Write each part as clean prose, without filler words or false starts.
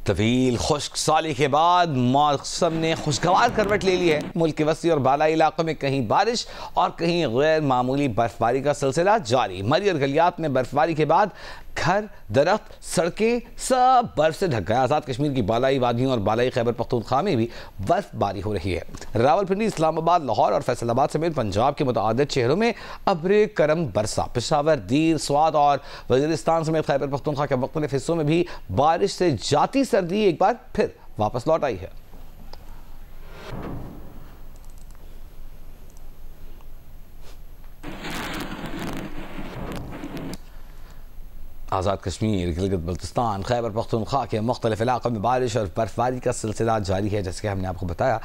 तवील खुश्क साली के बाद मौसम ने खुशगवार करवट ले ली है। मुल्क के वसी और बालाई इलाकों में कहीं बारिश और कहीं गैर मामूली बर्फबारी का सिलसिला जारी। मरी और गलियात में बर्फबारी के बाद घर, दरख्त, सड़कें सब बर्फ से ढक गए। आज़ाद कश्मीर की बालाई वादियों और बालाई खैबर पख्तूनख्वा में भी बर्फबारी हो रही है। रावलपिंडी, इस्लामाबाद, लाहौर और फैसलाबाद समेत पंजाब के मुतअद्दिद शहरों में अब्र करम बरसा। पेशावर, दीर, स्वात और वज़ीरिस्तान समेत खैबर पख्तूनख्वा के मुख्तलिफ हिस्सों में भी बारिश से जाती सर्दी एक बार फिर वापस लौट आई है। आज़ाद कश्मीर, गिलगित बल्तिस्तान, खैबर पख्तूनख्वा के मुख्तलिफ इलाकों में बारिश और बर्फबारी का सिलसिला जारी है। जैसे कि हमने आपको बताया,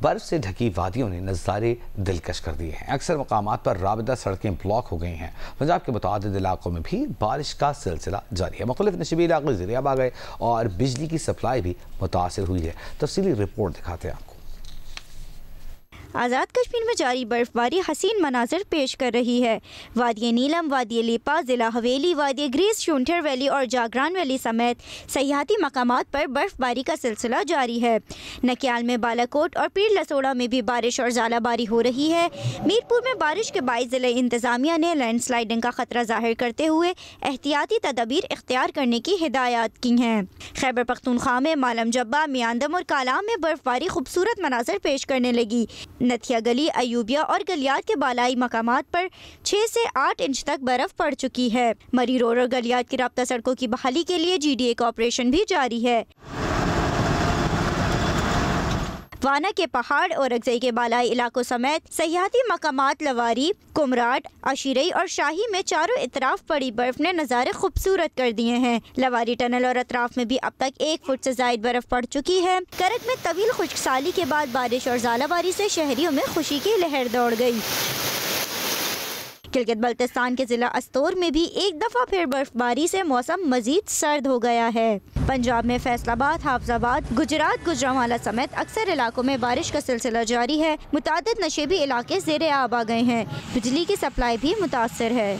बर्फ से ढकी वादियों ने नज़ारे दिलकश कर दिए हैं। अक्सर मकामात पर राबिता सड़कें ब्लॉक हो गई हैं। पंजाब के मुतअद्दिद इलाकों में भी बारिश का सिलसिला जारी है। मुख्तलिफ नशीबी इलाके ज़रियाब आ गए और बिजली की सप्लाई भी मुतासिर हुई है। तफसीली रिपोर्ट दिखाते हैं आपको। आज़ाद कश्मीर में जारी बर्फबारी हसीन मनाजिर पेश कर रही है। वादी नीलम, वादी लेपा, जिला हवेली, वादी ग्रीस, शूंठर वैली और जागरान वैली समेत सयाहती मकामात पर बर्फबारी का सिलसिला जारी है। नकियाल में, बालाकोट और पीर लसोड़ा में भी बारिश और ज़ालाबारी हो रही है। मीरपुर में बारिश के बाइस ज़िला इंतज़ामिया ने लैंडस्लाइडिंग का खतरा जाहिर करते हुए एहतियाती तदबीर इख्तियार करने की हिदायत की हैं। खैबर पख्तूनख्वा में मालम जब्बा, मियांदम और कालाम में बर्फबारी खूबसूरत मनाजिर पेश करने लगी। नथिया गली, अयूबिया और गलियात के बालाई मकामात पर 6 से 8 इंच तक बर्फ पड़ चुकी है। मरी रोड और गलियात की राब्ता सड़कों की बहाली के लिए GDA का ऑपरेशन भी जारी है। वाना के पहाड़ और अगजई के बालाई इलाकों समेत सयाहती मकामात लवारी, कुमराट, अशीरई और शाही में चारों इतराफ पड़ी बर्फ ने नज़ारे खूबसूरत कर दिए हैं। लवारी टनल और अतराफ में भी अब तक 1 फुट से जायद बर्फ पड़ चुकी है। करक में तवील खुश्कसाली के बाद बारिश और ज़ालाबारी से शहरियों में खुशी की लहर दौड़ गई। गिलगित बल्तिस्तान के जिला अस्तोर में भी एक दफ़ा फिर बर्फबारी से मौसम मजीद सर्द हो गया है। पंजाब में फैसलाबाद, हाफजाबाद, गुजरात, गुजरांवाला समेत अक्सर इलाकों में बारिश का सिलसिला जारी है। मुतादिद नशेबी इलाके ज़ेरे आब आ गए हैं। बिजली की सप्लाई भी मुतासर है।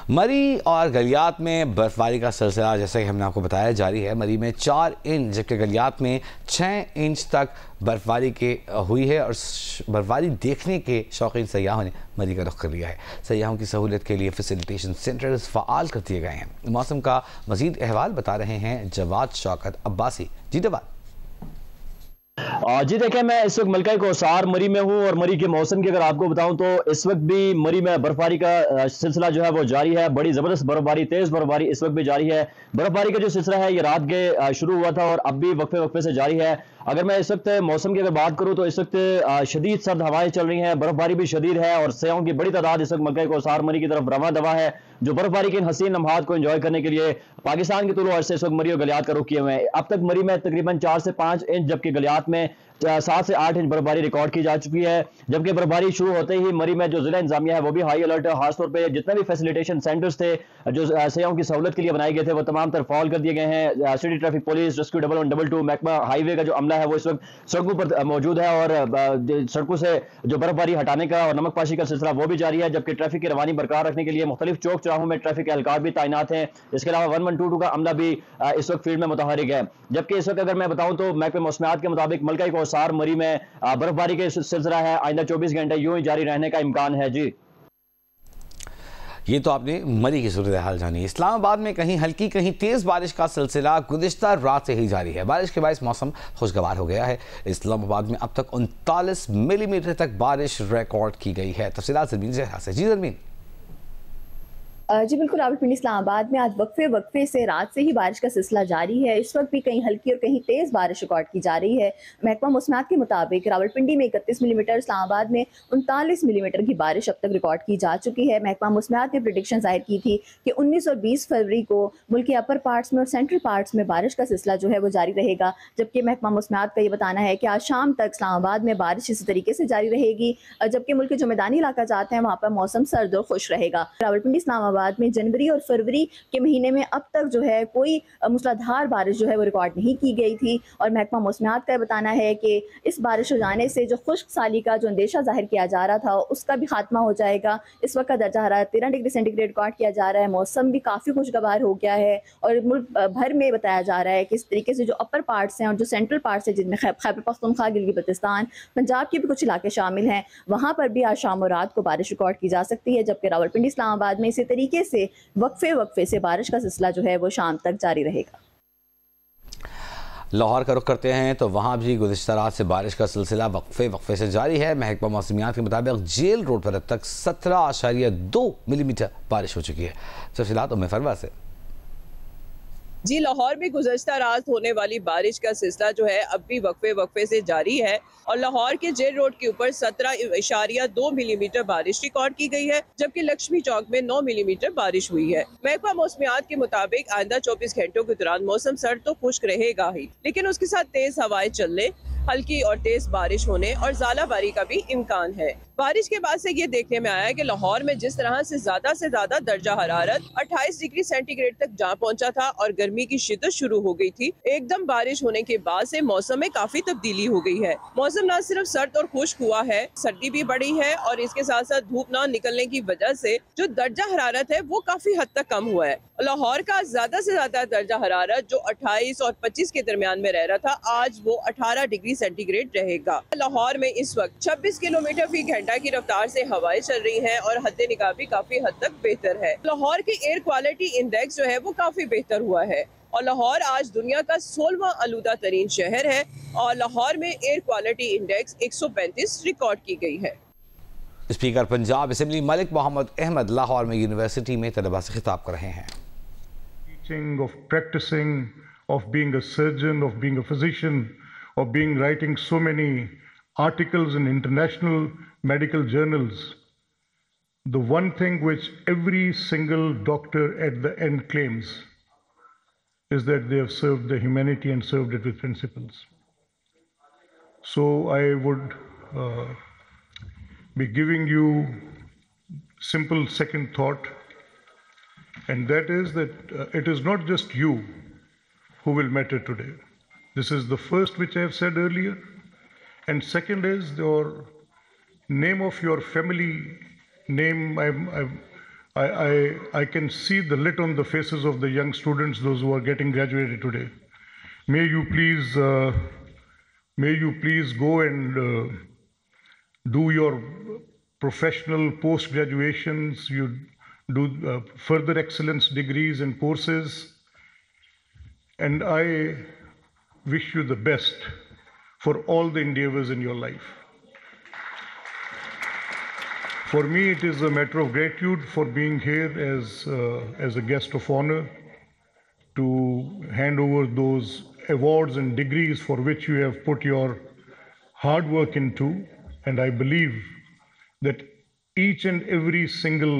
मरी और गलियात में बर्फबारी का सिलसिला जैसे कि हमने आपको बताया जारी है। मरी में 4 इंच जबकि गलियात में 6 इंच तक बर्फबारी के हुई है और बर्फबारी देखने के शौकीन सयाहों ने मरी का रुख कर लिया है। सयाहों की सहूलियत के लिए फैसिलिटेशन सेंटर्स फ़ाल कर दिए गए हैं। मौसम का मजीद अहवाल बता रहे हैं जवाद शौकत अब्बासी। जी जवाद। जी देखें, मैं इस वक्त मलका कौसार मरी में हूँ और मरी के मौसम की अगर आपको बताऊं तो इस वक्त भी मरी में बर्फबारी का सिलसिला जो है वो जारी है। बड़ी ज़बरदस्त बर्फबारी, तेज़ बर्फबारी इस वक्त भी जारी है। बर्फबारी का जो सिलसिला है ये रात के शुरू हुआ था और अब भी वक्फे वक्फे से जारी है। अगर मैं इस वक्त मौसम की अगर बात करूं तो इस वक्त शदीद सर्द हवाएं चल रही हैं, बर्फबारी भी शदीद है और सयाहों की बड़ी तादाद इस वक्त मलका कौसार मरी की तरफ रवां दवा है, जो बर्फबारी के इन हसीन लम्हात को एंजॉय करने के लिए पाकिस्तान के तुलु अर्से इस वक्त मरी और गलियात का रुख किए हुए हैं। अब तक मरी में तकरीबन 4 से 5 इंच जबकि गलियात में 7 से 8 इंच बर्फबारी रिकॉर्ड की जा चुकी है। जबकि बर्फबारी शुरू होते ही मरी में जो जिला इंतजामिया है वो भी हाई अलर्ट है। खासतौर पर जितने भी फैसिलिटेशन सेंटर्स थे जो सयाहों की सहूलत के लिए बनाए गए थे वो तमाम तरफ फॉल कर दिए गए हैं। सिटी ट्रैफिक पुलिस, रेस्क्यू 112, महकमा हाईवे का जो अमला है वो इस वक्त सड़कों पर मौजूद है और सड़कों से जो बर्फबारी हटाने का और नमक पाशी का सिलसिला वो भी जारी है। जबकि ट्रैफिक की रवानी बरकरार रखने के लिए मुख्तलिफ चौक चौराहों में ट्रैफिक एहलकार भी तैनात हैं। इसके अलावा 1122 का अमला भी इस वक्त फील्ड में मुतहरिक है। जबकि इस वक्त अगर मैं बताऊं तो महकमे मौसमियात के मुताबिक मलका कौसार मरी में बर्फबारी का सिलसिला है आइंदा 24 घंटे यूं ही जारी रहने का इम्कान है। जी, ये तो आपने मरी की सूरत हाल जानी। इस्लामाबाद में कहीं हल्की कहीं तेज़ बारिश का सिलसिला गुज़िश्ता रात से ही जारी है। बारिश के बायस मौसम खुशगवार हो गया है। इस्लामाबाद में अब तक 39 मिलीमीटर तक बारिश रिकॉर्ड की गई है। तफसीलात ज़मीन से। जी ज़मीन। जी बिल्कुल, रावलपिंडी इस्लामाबाद में आज वक्फे से रात से ही बारिश का सिलसिला जारी है। इस वक्त भी कहीं हल्की और कहीं तेज़ बारिश रिकॉर्ड की जा रही है। महकमा मौसमियात के मुताबिक रावलपिंडी में 31 मिलीमीटर, इस्लामाबाद में 39 मिलीमीटर की बारिश अब तक रिकॉर्ड की जा चुकी है। महकमा मौसमियात ने प्रेडिक्शन जाहिर की थी कि 19 और 20 फरवरी को मुल्क के अपर पार्ट्स में और सेंट्रल पार्ट्स में बारिश का सिलसिला जो है वो जारी रहेगा। जबकि महकमा मौसमियात का ये बताना है कि आज शाम तक इस्लामाबाद में बारिश इसी तरीके से जारी रहेगी। जबकि मुल्क के जो मैदानी इलाका जाते हैं वहाँ पर मौसम सर्द और खुश रहेगा। रावलपिंडी इस्लामाबाद इस्लामाबाद में जनवरी और फरवरी के महीने में अब तक जो है कोई मूसलाधार बारिश जो है वो रिकॉर्ड नहीं की गई थी। और महकमा मौसमियात का बताना है कि इस बारिश हो जाने से जो खुश्क साली का जो अंदेशा जाहिर किया जा रहा था उसका भी खात्मा हो जाएगा। इस वक्त दर्जा हरारत 13 डिग्री सेंटीग्रेड रिकॉर्ड किया जा रहा है। मौसम भी काफ़ी खुशगवार हो गया है और मुल्क भर में बताया जा रहा है कि इस तरीके से जो अपर पार्ट्स हैं और जो सेंट्रल पार्ट्स हैं जिनमें खैबर पख्तूनख्वा, गिलगित-बल्तिस्तान, पंजाब के भी कुछ इलाके शामिल हैं, वहाँ पर भी आज शाम और रात को बारिश रिकॉर्ड की जा सकती है। जबकि रावलपिंडी, इस्लामाबाद में इसी तरीके से वक्फे से बारिश का सिलसिला जो है वो शाम तक जारी रहेगा। लाहौर का रुख करते हैं तो वहाँ भी गुज़िश्ता रात से बारिश का सिलसिला वक्फे से जारी है। महकमा मौसमियात के मुताबिक जेल रोड पर अब तक 17.2 मिलीमीटर बारिश हो चुकी है। तफसीलात उम्मे फरवा से। जी, लाहौर में गुज़श्ता रात होने वाली बारिश का सिलसिला जो है अब भी वक्फे से जारी है और लाहौर के जेल रोड के ऊपर 17.2 मिलीमीटर बारिश रिकॉर्ड की गई है, जबकि लक्ष्मी चौक में 9 मिलीमीटर बारिश हुई है। महकमा मौसमियात के मुताबिक आइंदा 24 घंटों के दौरान मौसम सर्द तो खुश्क रहेगा ही, लेकिन उसके साथ तेज हवाएं चलने, हल्की और तेज बारिश होने और ज़ालाबारी का भी इम्कान है। बारिश के बाद से ये देखने में आया कि लाहौर में जिस तरह से ज्यादा दर्जा हरारत 28 डिग्री सेंटीग्रेड तक जा पहुंचा था और गर्मी की शिद्दत शुरू हो गई थी, एकदम बारिश होने के बाद से मौसम में काफी तब्दीली हो गई है। मौसम न सिर्फ सर्द और खुश्क हुआ है, सर्दी भी बढ़ी है और इसके साथ साथ धूप न निकलने की वजह से जो दर्जा हरारत है वो काफी हद तक कम हुआ है। लाहौर का ज्यादा से ज्यादा दर्जा हरारत जो 28 और 25 के दरमियान में रह रहा था, आज वो 18 डिग्री सेंटीग्रेड रहेगा। लाहौर में इस वक्त 26 किलोमीटर फी घंटा की रफ्तार से हवाएं चल रही हैं और हद निगाह भी काफी हद तक बेहतर है। लाहौर के एयर क्वालिटी इंडेक्स जो है वो काफी बेहतर हुआ है और लाहौर आज दुनिया का 16वां आलूदा तरीन शहर है और लाहौर में एयर क्वालिटी इंडेक्स 135 रिकॉर्ड की गई है। स्पीकर पंजाब असेंबली मलिक मोहम्मद अहमद लाहौर में यूनिवर्सिटी में तलबा से खिताब कर रहे हैं। Of practicing, of being a surgeon, of being a physician, of writing so many articles in international medical journals, the one thing which every single doctor at the end claims is that they have served the humanity and served it with principles. So I would be giving you simple second thought, and that is that it is not just you who will matter today. This is the first which I have said earlier. And second is your name of your family name. I can see the lit on the faces of the young students, those who are getting graduated today. May you please go and do your professional post-graduations. You do further excellence degrees and courses, and I wish you the best for all the endeavors in your life. For me, it is a matter of gratitude for being here as a guest of honor to hand over those awards and degrees for which you have put your hard work into, and I believe that each and every single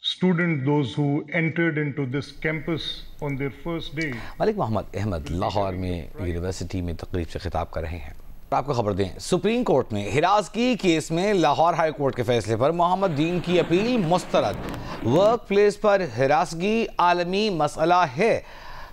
student, those who entered into this campus on their first day. Malik Mohammad Ahmad Lahore में university में तकरीब से खिताब कर रहे हैं। आपको खबर दें, सुप्रीम कोर्ट ने हिरासगी केस में लाहौर हाई कोर्ट के फैसले पर मोहम्मद दीन की अपील मुस्तरद। वर्क प्लेस पर हिरासगी आलमी मसला है।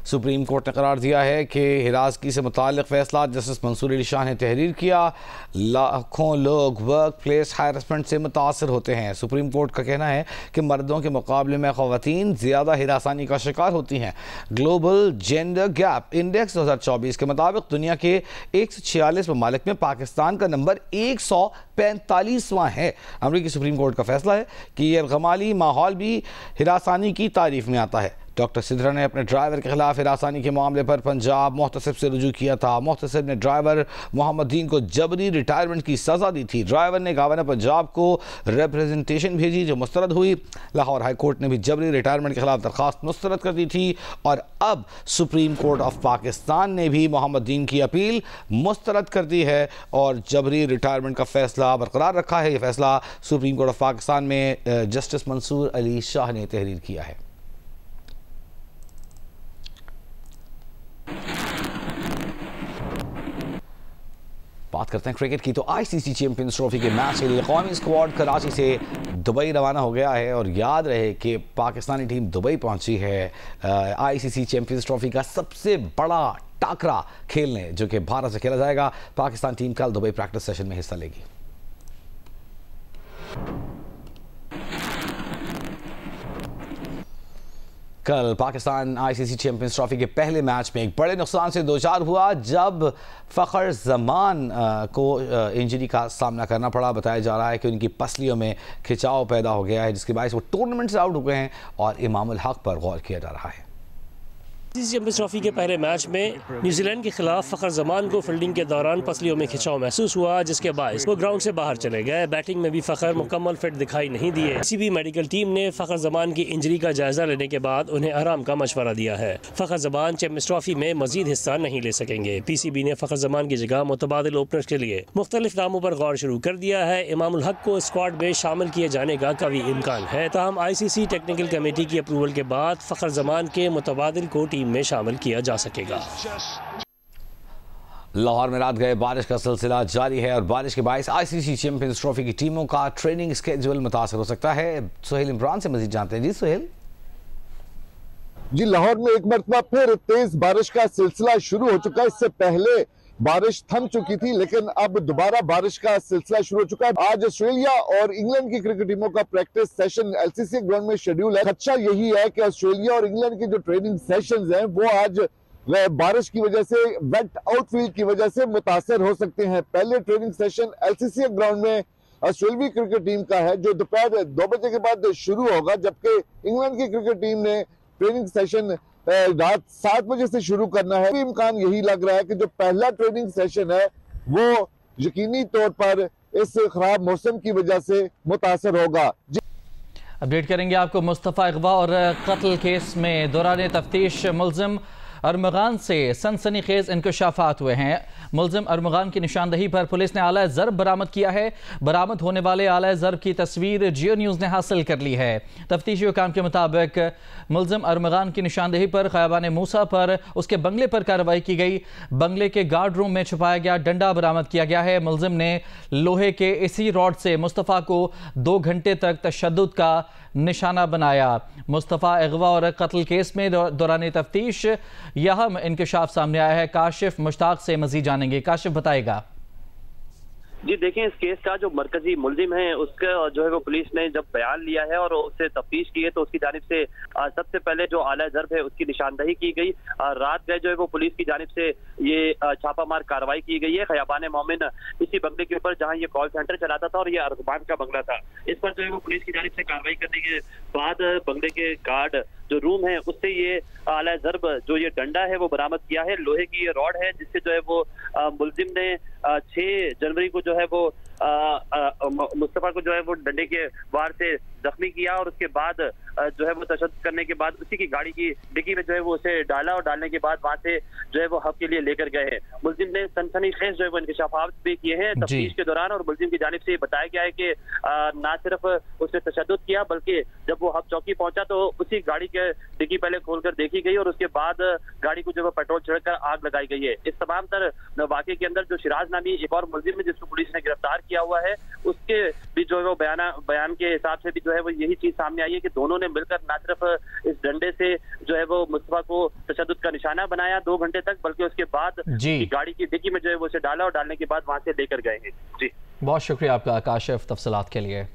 सुप्रीम कोर्ट ने करार दिया है कि हिरासगी से मुताल्लिक़ फ़ैसला जस्टिस मंसूर अली शाह ने तहरीर किया। लाखों लोग वर्क प्लेस हैरेसमेंट से मुतासर होते हैं। सुप्रीम कोर्ट का कहना है कि मर्दों के मुकाबले में ख़वातीन ज़्यादा हिरासानी का शिकार होती हैं। ग्लोबल जेंडर गैप इंडेक्स 2024 के मुताबिक दुनिया के 146 ममालिक में पाकिस्तान का नंबर 145वां है। अमरीकी सुप्रीम कोर्ट का फैसला है कि यह गमाली माहौल भी हिरासानी की तारीफ में आता है। डॉक्टर सिद्धरा ने अपने ड्राइवर के खिलाफ हिरासानी के मामले पर पंजाब मोहतसिब से रुजू किया था। मोहतसिब ने ड्राइवर मोहम्मद दीन को जबरी रिटायरमेंट की सज़ा दी थी। ड्राइवर ने गवर्नर पंजाब को रिप्रेजेंटेशन भेजी जो मुस्तरद हुई। लाहौर हाई कोर्ट ने भी जबरी रिटायरमेंट के खिलाफ दरख्वास्त मुस्तरद कर दी थी और अब सुप्रीम कोर्ट ऑफ पाकिस्तान ने भी मोहम्मद दीन की अपील मुस्तरद कर दी है और जबरी रिटायरमेंट का फैसला बरकरार रखा है। यह फैसला सुप्रीम कोर्ट ऑफ पाकिस्तान में जस्टिस मंसूर अली शाह ने तहरीर किया है। बात करते हैं क्रिकेट की, तो ICC चैंपियंस ट्रॉफी के मैच के लिए कौमी स्क्वाड कराची से दुबई रवाना हो गया है। और याद रहे कि पाकिस्तानी टीम दुबई पहुंची है ICC चैंपियंस ट्रॉफी का सबसे बड़ा टाकरा खेलने, जो कि भारत से खेला जाएगा। पाकिस्तान टीम कल दुबई प्रैक्टिस सेशन में हिस्सा लेगी। कल पाकिस्तान ICC चैंपियंस ट्रॉफी के पहले मैच में एक बड़े नुकसान से दोचार हुआ जब फ़खर जमान को इंजरी का सामना करना पड़ा। बताया जा रहा है कि उनकी पसलियों में खिंचाव पैदा हो गया है, जिसके बायस वो टूर्नामेंट से आउट हो गए हैं और इमामुल हक पर गौर किया जा रहा है। चैंपियंस ट्रॉफी के पहले मैच में न्यूजीलैंड के खिलाफ फ़खर जमान को फील्डिंग के दौरान पसलियों में खिंचाव महसूस हुआ, जिसके बायस वो ग्राउंड से बाहर चले गए। बैटिंग में भी फ़खर मुकम्मल फिट दिखाई नहीं दिए। PCB मेडिकल टीम ने फ़खर जमान की इंजरी का जायजा लेने के बाद उन्हें आराम का मशवरा दिया है। फ़खर जमान चैंपियंस ट्रॉफी में मजीद हिस्सा नहीं ले सकेंगे। PCB ने फ़खर जमान की जगह मुतबादिल ओपनर्स के लिए मुख्तलिफ नामों पर गौर शुरू कर दिया है। इमामुल हक को स्क्वाड में शामिल किए जाने का कभी इम्कान है, ताहम ICC टेक्निकल कमेटी की अप्रूवल के बाद फ़खर जमान के मुतबादिल को टीम में शामिल किया जा सकेगा। लाहौर में रात गए बारिश का सिलसिला जारी है और बारिश के बायस ICC चैंपियंस ट्रॉफी की टीमों का ट्रेनिंग स्केड्यूल मुतासर हो सकता है। सुहेल इमरान से मजीद जानते हैं। जी सुहेल। जी, लाहौर में एक मरतबा फिर तेज बारिश का सिलसिला शुरू हो चुका है। इससे पहले बारिश थम चुकी थी, लेकिन अब दोबारा बारिश का सिलसिला शुरू हो चुका है। आज ऑस्ट्रेलिया और इंग्लैंड की क्रिकेट टीमों का प्रैक्टिस सेशन LCC ग्राउंड में शेड्यूल है। अच्छा यही है कि ऑस्ट्रेलिया और इंग्लैंड के जो ट्रेनिंग सेशंस हैं वो आज बारिश की वजह से, वेट आउटफील्ड की वजह से मुतासर हो सकते हैं। पहले ट्रेनिंग सेशन LCC ग्राउंड में ऑस्ट्रेलियाई क्रिकेट टीम का है, जो दोपहर 2 बजे के बाद शुरू होगा, जबकि इंग्लैंड की क्रिकेट टीम ने ट्रेनिंग सेशन रात 7 बजे से शुरू करना है। इम्कान यही लग रहा है कि जो पहला ट्रेनिंग सेशन है वो यकीनी तौर पर इस खराब मौसम की वजह से मुतासर होगा। अपडेट करेंगे आपको। मुस्तफ़ा अगवा और कत्ल केस में दौरान तफ्तीश मुल्जिम अरमगान से सनसनीखेज इंकशाफात हुए हैं। मुल्जिम अरमगान की निशानदही पर पुलिस ने आला ज़रब बरामद किया है। बरामद होने वाले आला ज़रब की तस्वीर जियो न्यूज़ ने हासिल कर ली है। तफ्तीशी हुकाम के मुताबिक मुल्जिम अरमगान की निशानदही पर ख़याबान मूसा पर उसके बंगले पर कार्रवाई की गई। बंगले के गार्ड रूम में छुपाया गया डंडा बरामद किया गया है। मुल्जिम ने लोहे के इसी रॉड से मुस्तफ़ा को 2 घंटे तक तशद्दुद का निशाना बनाया। मुस्तफ़ा अगवा और कत्ल केस में दौरान तफ्तीश यह इंकशाफ सामने आया है। काशिफ मुश्ताक से मजीद जानेंगे। काशिफ बताएगा। जी देखिए, इस केस का जो मरकजी मुल्जिम है उसका जो है वो पुलिस ने जब बयान लिया है और उससे तफ्तीश की है, तो उसकी जानिब से सबसे पहले जो आला ज़रब है उसकी निशानदही की गई। रात गए जो है वो पुलिस की जानिब से ये छापामार कार्रवाई की गई है। खयाबान मोमिन इसी बंगले के ऊपर जहां ये कॉल सेंटर चलाता था और ये अरमान का बंगला था, इस पर जो है वो पुलिस की जानिब से कार्रवाई करने के बाद बंगले के गार्ड जो रूम है उससे ये आला ज़रब जो ये डंडा है वो बरामद किया है। लोहे की ये रॉड है जिससे जो है वो मुल्जिम ने 6 जनवरी को जो है वो मुस्तफ़ा को जो है वो डंडे के वार से जख्मी किया और उसके बाद जो है वो तशद्दुद करने के बाद उसी की गाड़ी की डिक्की में जो है वो उसे डाला और डालने के बाद वहां से जो है वो हक के लिए लेकर गए हैं। मुल्जिम ने सनसनीखेज जो है वो इंकशाफात भी किए हैं तफ्तीश के दौरान और मुल्जिम की जानिब से बताया गया है कि ना सिर्फ उसने तशद्दुद किया बल्कि जब वो हक चौकी पहुंचा तो उसी गाड़ी के डिक्की पहले खोलकर देखी गई और उसके बाद गाड़ी को जो है पेट्रोल छिड़कर आग लगाई गई है। इस तमाम तर वाकये के अंदर जो शिराज नामी एक और मुल्जिम है जिसको पुलिस ने गिरफ्तार किया हुआ है, उसके भी जो है वो बयान के हिसाब से भी जो है वो यही चीज सामने आई है कि दोनों ने मिलकर ना सिर्फ इस डंडे से जो है वो मुस्तफा को तशद्दुद का निशाना बनाया 2 घंटे तक, बल्कि उसके बाद गाड़ी की डिक्की में जो है वो उसे डाला और डालने के बाद वहां से लेकर गए हैं। जी बहुत शुक्रिया आपका काशिफ तफसीलात के लिए।